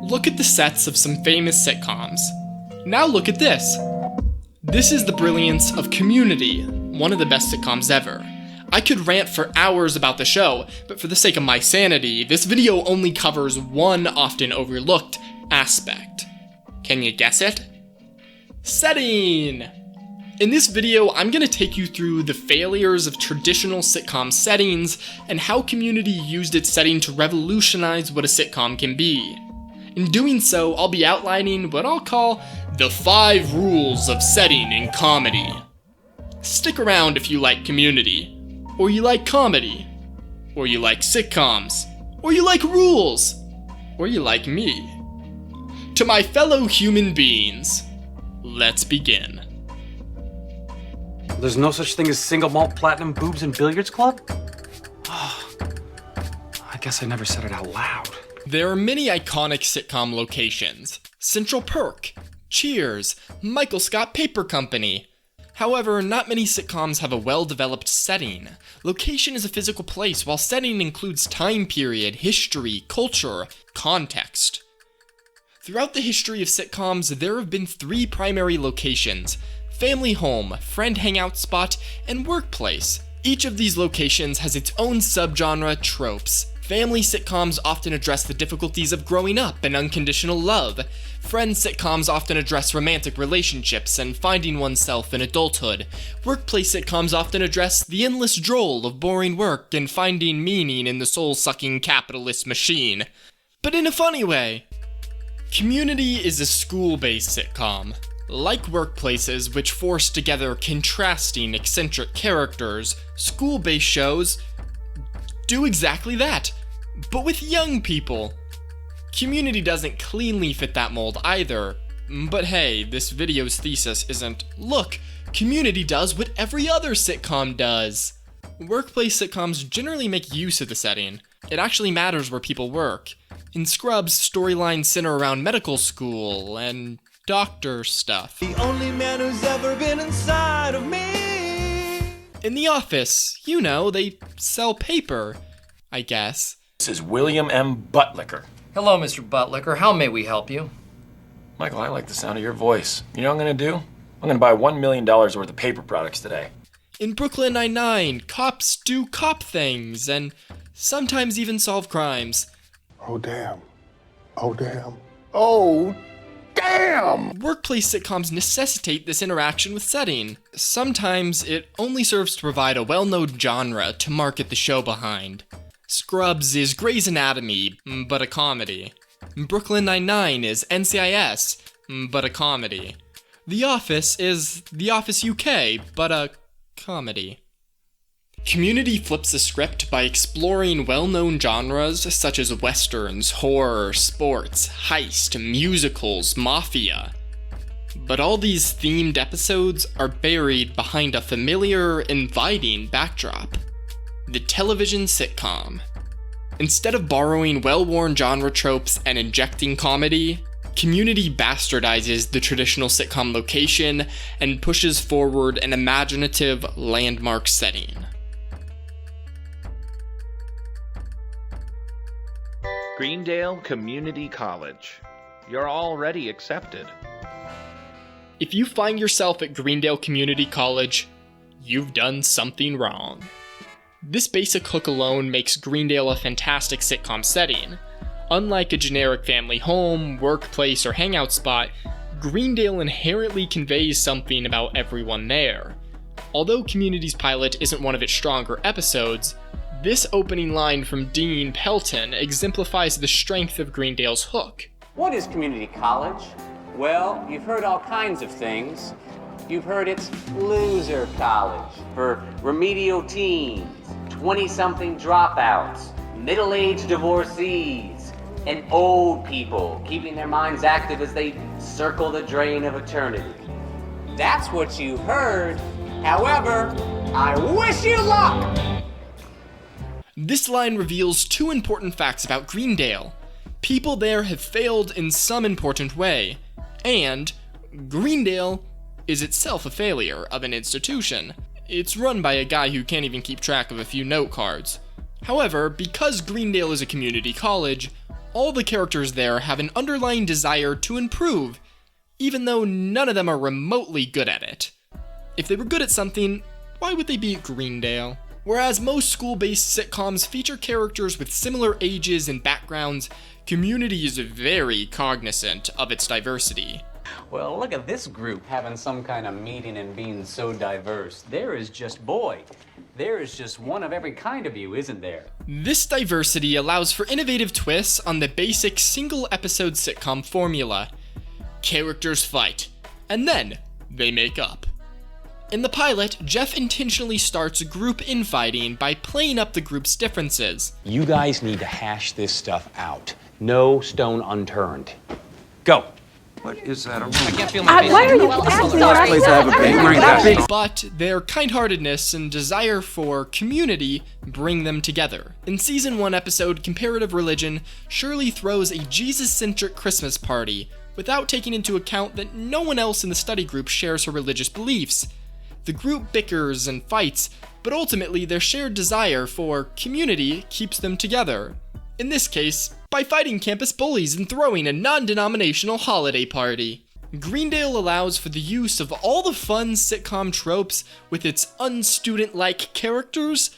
Look at the sets of some famous sitcoms. Now look at this. This is the brilliance of Community, one of the best sitcoms ever. I could rant for hours about the show, but for the sake of my sanity, this video only covers one often overlooked aspect. Can you guess it? Setting! In this video, I'm going to take you through the failures of traditional sitcom settings and how Community used its setting to revolutionize what a sitcom can be. In doing so, I'll be outlining what I'll call the 5 rules of setting in comedy. Stick around if you like Community, or you like comedy, or you like sitcoms, or you like rules, or you like me. To my fellow human beings, let's begin. There's no such thing as single malt platinum boobs and billiards club? Oh, I guess I never said it out loud. There are many iconic sitcom locations. Central Perk, Cheers, Michael Scott Paper Company. However, not many sitcoms have a well-developed setting. Location is a physical place, while setting includes time period, history, culture, context. Throughout the history of sitcoms, there have been 3 primary locations: family home, friend hangout spot, and workplace. Each of these locations has its own subgenre tropes. Family sitcoms often address the difficulties of growing up and unconditional love. Friend sitcoms often address romantic relationships and finding oneself in adulthood. Workplace sitcoms often address the endless droll of boring work and finding meaning in the soul-sucking capitalist machine. But in a funny way. Community is a school-based sitcom. Like workplaces, which force together contrasting, eccentric characters, school-based shows do exactly that, but with young people. Community doesn't cleanly fit that mold either, but hey, this video's thesis isn't, look, Community does what every other sitcom does. Workplace sitcoms generally make use of the setting. It actually matters where people work. In Scrubs, storylines center around medical school and doctor stuff. The only man who's ever been inside of me. In The Office, you know, they sell paper, I guess. This is William M. Buttlicker. Hello, Mr. Buttlicker. How may we help you? Michael, I like the sound of your voice. You know what I'm gonna do? I'm gonna buy $1 million worth of paper products today. In Brooklyn Nine-Nine, cops do cop things and sometimes even solve crimes. Oh, damn. Oh, damn. Oh, damn! Workplace sitcoms necessitate this interaction with setting. Sometimes it only serves to provide a well-known genre to market the show behind. Scrubs is Grey's Anatomy, but a comedy. Brooklyn Nine-Nine is NCIS, but a comedy. The Office is The Office UK, but a comedy. Community flips the script by exploring well-known genres such as westerns, horror, sports, heist, musicals, mafia. But all these themed episodes are buried behind a familiar, inviting backdrop: the television sitcom. Instead of borrowing well-worn genre tropes and injecting comedy, Community bastardizes the traditional sitcom location and pushes forward an imaginative, landmark setting. Greendale Community College. You're already accepted. If you find yourself at Greendale Community College, you've done something wrong. This basic hook alone makes Greendale a fantastic sitcom setting. Unlike a generic family home, workplace, or hangout spot, Greendale inherently conveys something about everyone there. Although Community's pilot isn't one of its stronger episodes, this opening line from Dean Pelton exemplifies the strength of Greendale's hook. What is community college? Well, you've heard all kinds of things. You've heard it's loser college for remedial teens, 20-something dropouts, middle-aged divorcees, and old people keeping their minds active as they circle the drain of eternity. That's what you heard. However, I wish you luck! This line reveals 2 important facts about Greendale. People there have failed in some important way, and Greendale is itself a failure of an institution. It's run by a guy who can't even keep track of a few note cards. However, because Greendale is a community college, All the characters there have an underlying desire to improve, even though none of them are remotely good at it. If they were good at something, why would they be at Greendale? Whereas most school-based sitcoms feature characters with similar ages and backgrounds, Community is very cognizant of its diversity. Well, look at this group having some kind of meeting and being so diverse. There is just one of every kind of you, isn't there? This diversity allows for innovative twists on the basic single-episode sitcom formula. Characters fight, and then they make up. In the pilot, Jeff intentionally starts group infighting by playing up the group's differences. You guys need to hash this stuff out. No stone unturned. Go. What is that? I can't feel my face. Why are you asking? But their kind-heartedness and desire for community bring them together. In Season 1 episode Comparative Religion, Shirley throws a Jesus-centric Christmas party without taking into account that no one else in the study group shares her religious beliefs. The group bickers and fights, but ultimately their shared desire for community keeps them together. In this case, by fighting campus bullies and throwing a non-denominational holiday party. Greendale allows for the use of all the fun sitcom tropes with its unstudent-like characters.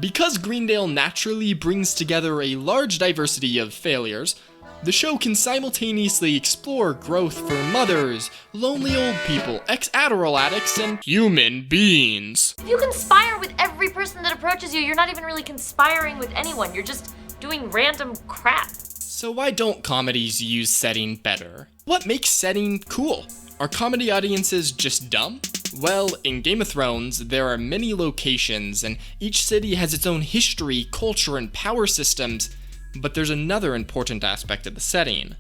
Because Greendale naturally brings together a large diversity of failures, the show can simultaneously explore growth for mothers, lonely old people, ex-Adderall addicts, and human beings. If you conspire with every person that approaches you, you're not even really conspiring with anyone. You're just doing random crap. So why don't comedies use setting better? What makes setting cool? Are comedy audiences just dumb? Well, in Game of Thrones, there are many locations, and each city has its own history, culture, and power systems, but there's another important aspect of the setting.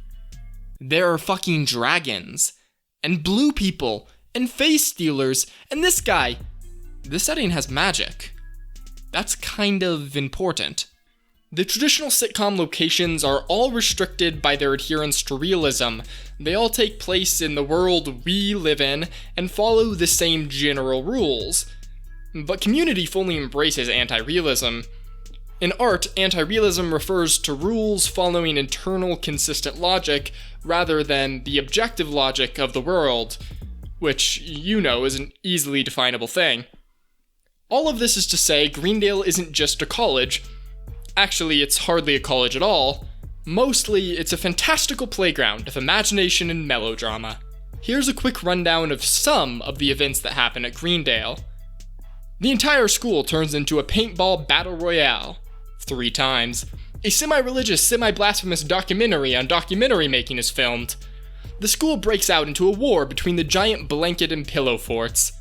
There are fucking dragons, and blue people, and face stealers, and this guy. The setting has magic. That's kind of important. The traditional sitcom locations are all restricted by their adherence to realism. They all take place in the world we live in and follow the same general rules. But Community fully embraces AntiRealism. In art, AntiRealism refers to rules following internal consistent logic rather than the objective logic of the world, which you know is an easily definable thing. All of this is to say, Greendale isn't just a college. Actually, it's hardly a college at all. Mostly, it's a fantastical playground of imagination and melodrama. Here's a quick rundown of some of the events that happen at Greendale. The entire school turns into a paintball battle royale. 3 times. A semi-religious, semi-blasphemous documentary on documentary making is filmed. The school breaks out into a war between the giant blanket and pillow forts.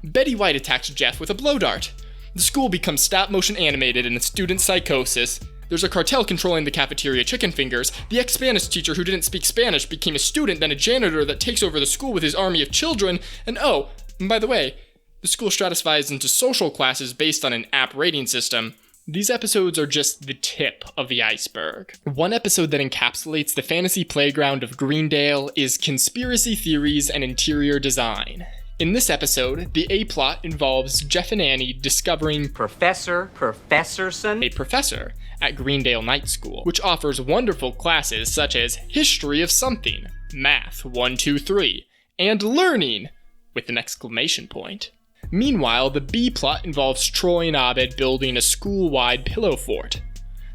Betty White attacks Jeff with a blow dart. The school becomes stop-motion animated in a student psychosis. There's a cartel controlling the cafeteria chicken fingers. The ex-Spanish teacher who didn't speak Spanish became a student, then a janitor that takes over the school with his army of children. And oh, by the way, the school stratifies into social classes based on an app rating system. These episodes are just the tip of the iceberg. One episode that encapsulates the fantasy playground of Greendale is Conspiracy Theories and Interior Design. In this episode, the A-plot involves Jeff and Annie discovering Professorson, a professor at Greendale Night School, which offers wonderful classes such as History of Something, Math 1, 2, 3, and Learning, with an exclamation point. Meanwhile, the B-plot involves Troy and Abed building a school-wide pillow fort.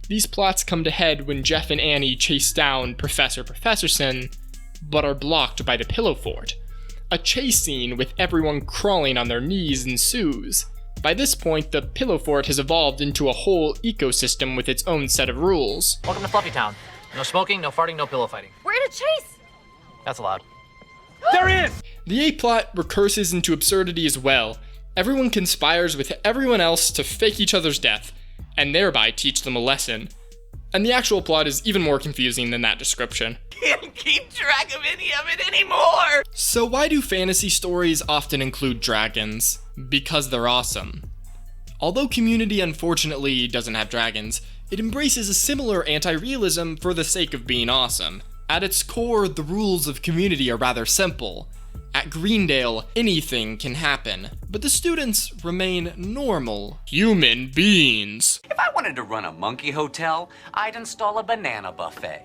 These plots come to head when Jeff and Annie chase down Professorson, but are blocked by the pillow fort. A chase scene with everyone crawling on their knees ensues. By this point, the pillow fort has evolved into a whole ecosystem with its own set of rules. Welcome to Fluffy Town. No smoking, no farting, no pillow fighting. We're in a chase! That's allowed. There he is! The A-plot recurses into absurdity as well. Everyone conspires with everyone else to fake each other's death, and thereby teach them a lesson. And the actual plot is even more confusing than that description. Can't keep track of any of it anymore! So why do fantasy stories often include dragons? Because they're awesome. Although Community unfortunately doesn't have dragons, it embraces a similar anti-realism for the sake of being awesome. At its core, the rules of Community are rather simple. At Greendale, anything can happen, but the students remain normal human beings. If I wanted to run a monkey hotel, I'd install a banana buffet.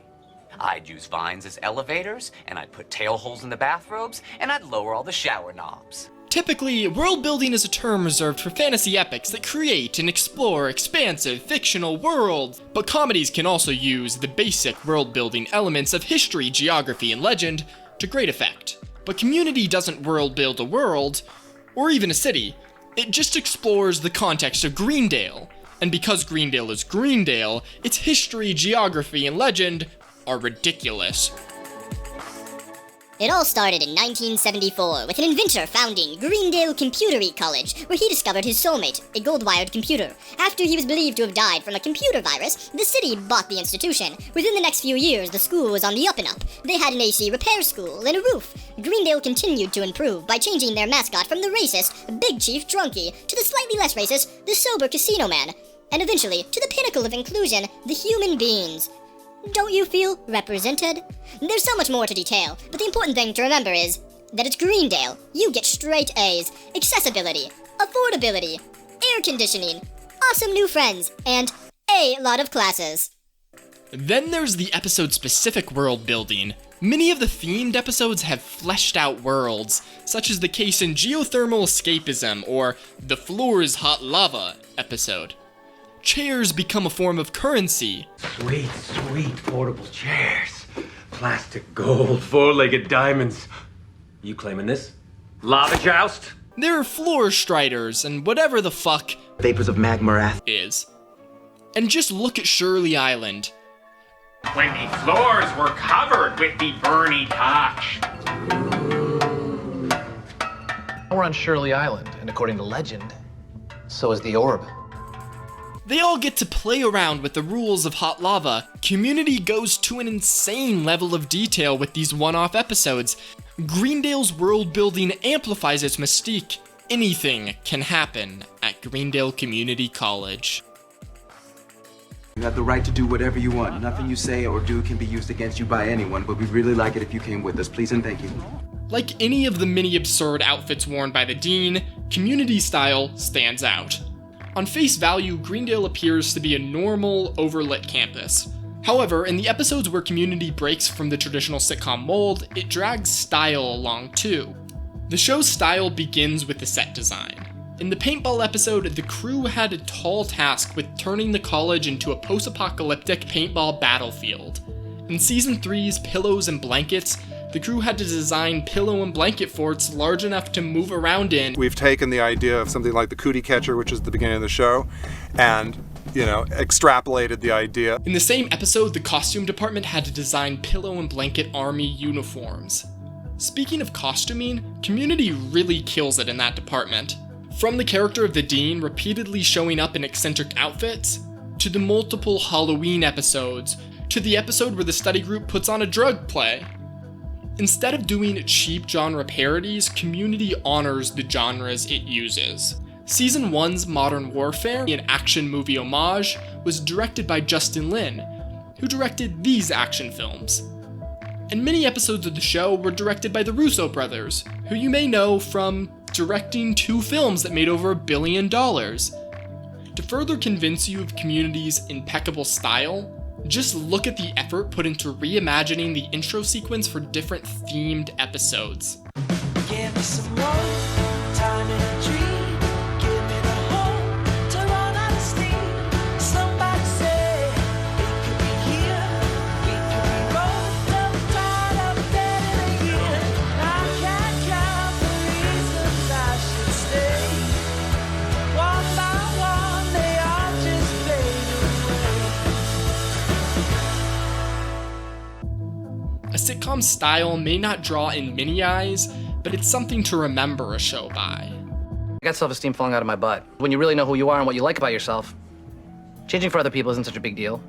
I'd use vines as elevators, and I'd put tail holes in the bathrobes, and I'd lower all the shower knobs. Typically, world building is a term reserved for fantasy epics that create and explore expansive fictional worlds. But comedies can also use the basic world building elements of history, geography, and legend to great effect. But Community doesn't world build a world, or even a city. It just explores the context of Greendale. And because Greendale is Greendale, its history, geography, and legend are ridiculous. It all started in 1974 with an inventor founding Greendale Computer College, where he discovered his soulmate, a gold-wired computer. After he was believed to have died from a computer virus, the city bought the institution. Within the next few years, the school was on the up and up. They had an AC repair school and a roof. Greendale continued to improve by changing their mascot from the racist Big Chief Drunky to the slightly less racist, the sober Casino Man, and eventually to the pinnacle of inclusion, the human beings. Don't you feel represented? There's so much more to detail, but the important thing to remember is that at Greendale, you get straight A's, accessibility, affordability, air conditioning, awesome new friends, and a lot of classes. Then there's the episode-specific world building. Many of the themed episodes have fleshed out worlds, such as the case in Geothermal Escapism or The Floor is Hot Lava episode. Chairs become a form of currency. Sweet, sweet portable chairs. Plastic gold, four-legged diamonds. You claiming this? Lava joust? There are floor striders and whatever the fuck Vapors of magma is. And just look at Shirley Island. When the floors were covered with the Bernie touch. We're on Shirley Island, and according to legend, so is the orb. They all get to play around with the rules of hot lava. Community goes to an insane level of detail with these one-off episodes. Greendale's world building amplifies its mystique. Anything can happen at Greendale Community College. You have the right to do whatever you want. Nothing you say or do can be used against you by anyone, but we'd really like it if you came with us. Please and thank you. Like any of the many absurd outfits worn by the dean, Community style stands out. On face value, Greendale appears to be a normal, overlit campus. However, in the episodes where Community breaks from the traditional sitcom mold, it drags style along too. The show's style begins with the set design. In the paintball episode, the crew had a tall task with turning the college into a post-apocalyptic paintball battlefield. In Season 3's Pillows and Blankets, the crew had to design pillow and blanket forts large enough to move around in. We've taken the idea of something like the cootie catcher, which is the beginning of the show, and, extrapolated the idea. In the same episode, the costume department had to design pillow and blanket army uniforms. Speaking of costuming, Community really kills it in that department. From the character of the dean repeatedly showing up in eccentric outfits, to the multiple Halloween episodes, to the episode where the study group puts on a drug play. Instead of doing cheap genre parodies, Community honors the genres it uses. Season 1's Modern Warfare, an action movie homage, was directed by Justin Lin, who directed these action films. And many episodes of the show were directed by the Russo brothers, who you may know from directing 2 films that made over $1 billion. To further convince you of Community's impeccable style, just look at the effort put into reimagining the intro sequence for different themed episodes. Give me some more time in a dream. Give me the hope to run out of steam. Somebody say it could be here. We could be both. I'm tired of dead in a year. I can't count the reasons I should stay. One by one, they all just fade away. A sitcom style may not draw in many eyes, but it's something to remember a show by. I got self-esteem falling out of my butt. When you really know who you are and what you like about yourself, changing for other people isn't such a big deal.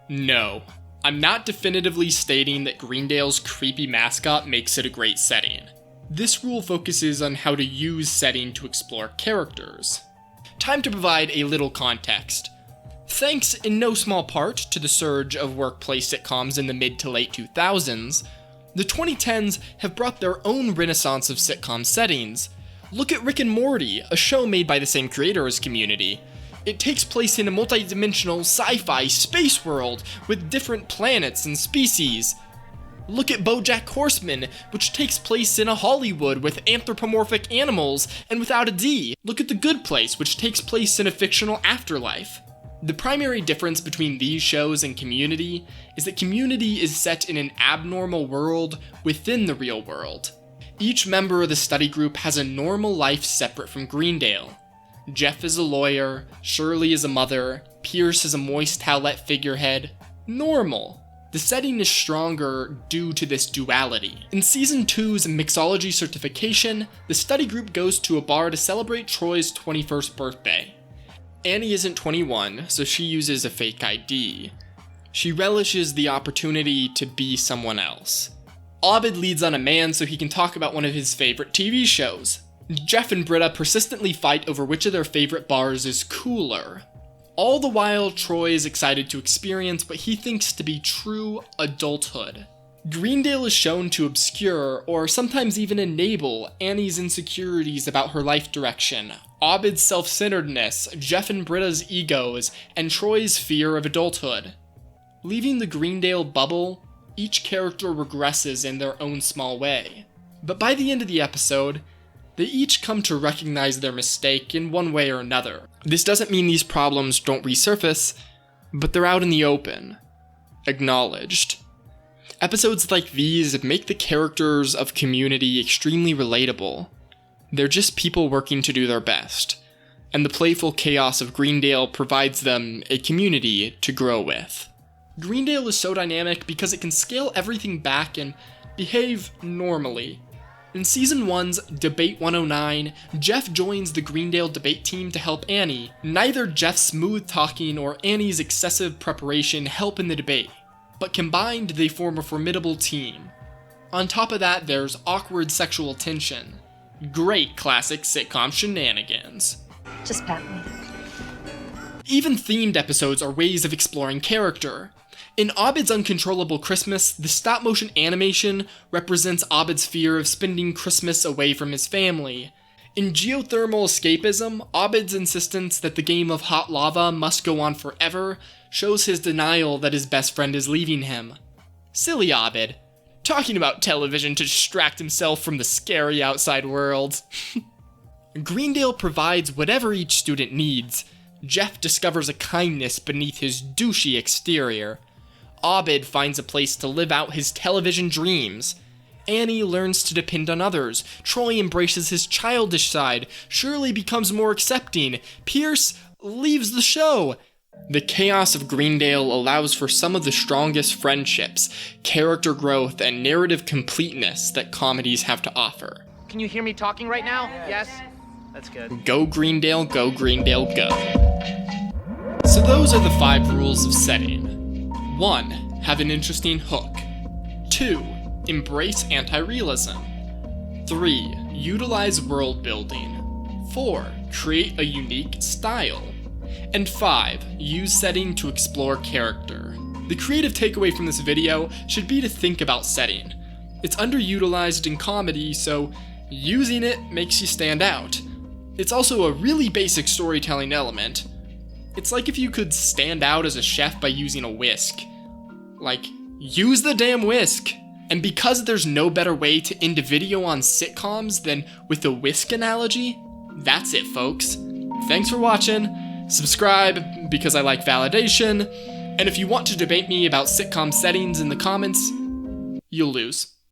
No, I'm not definitively stating that Greendale's creepy mascot makes it a great setting. This rule focuses on how to use setting to explore characters. Time to provide a little context. Thanks in no small part to the surge of workplace sitcoms in the mid to late 2000s, the 2010s have brought their own renaissance of sitcom settings. Look at Rick and Morty, a show made by the same creator as Community. It takes place in a multi-dimensional sci-fi space world with different planets and species. Look at BoJack Horseman, which takes place in a Hollywood with anthropomorphic animals and without a D. Look at The Good Place, which takes place in a fictional afterlife. The primary difference between these shows and Community is that Community is set in an abnormal world within the real world. Each member of the study group has a normal life separate from Greendale. Jeff is a lawyer, Shirley is a mother, Pierce is a moist towelette figurehead. Normal. The setting is stronger due to this duality. In Season 2's Mixology certification, the study group goes to a bar to celebrate Troy's 21st birthday. Annie isn't 21, so she uses a fake ID. She relishes the opportunity to be someone else. Abed leads on a man so he can talk about one of his favorite TV shows. Jeff and Britta persistently fight over which of their favorite bars is cooler. All the while, Troy is excited to experience what he thinks to be true adulthood. Greendale is shown to obscure, or sometimes even enable, Annie's insecurities about her life direction, Abed's self-centeredness, Jeff and Britta's egos, and Troy's fear of adulthood. Leaving the Greendale bubble, each character regresses in their own small way. But by the end of the episode, they each come to recognize their mistake in one way or another. This doesn't mean these problems don't resurface, but they're out in the open, acknowledged. Episodes like these make the characters of Community extremely relatable. They're just people working to do their best, and the playful chaos of Greendale provides them a community to grow with. Greendale is so dynamic because it can scale everything back and behave normally. In Season 1's Debate 109, Jeff joins the Greendale debate team to help Annie. Neither Jeff's smooth talking or Annie's excessive preparation help in the debate, but combined they form a formidable team. On top of that, there's awkward sexual tension. Great classic sitcom shenanigans. Just pat me. Even themed episodes are ways of exploring character. In Abed's Uncontrollable Christmas, the stop-motion animation represents Abed's fear of spending Christmas away from his family. In Geothermal Escapism, Abed's insistence that the game of hot lava must go on forever shows his denial that his best friend is leaving him. Silly Abed, talking about television to distract himself from the scary outside world. Greendale provides whatever each student needs. Jeff discovers a kindness beneath his douchey exterior. Abed finds a place to live out his television dreams. Annie learns to depend on others. Troy embraces his childish side. Shirley becomes more accepting. Pierce leaves the show. The chaos of Greendale allows for some of the strongest friendships, character growth, and narrative completeness that comedies have to offer. Can you hear me talking right now? Yes? That's good. Go Greendale, go Greendale, go. So those are the 5 rules of setting. 1. Have an interesting hook. 2. Embrace AntiRealism. 3. Utilize world building. 4. Create a unique style. And 5. Use setting to explore character. The creative takeaway from this video should be to think about setting. It's underutilized in comedy, so using it makes you stand out. It's also a really basic storytelling element. It's like if you could stand out as a chef by using a whisk. Like, use the damn whisk! And because there's no better way to end a video on sitcoms than with the whisk analogy, that's it, folks. Thanks for watching. Subscribe, because I like validation. And if you want to debate me about sitcom settings in the comments, you'll lose.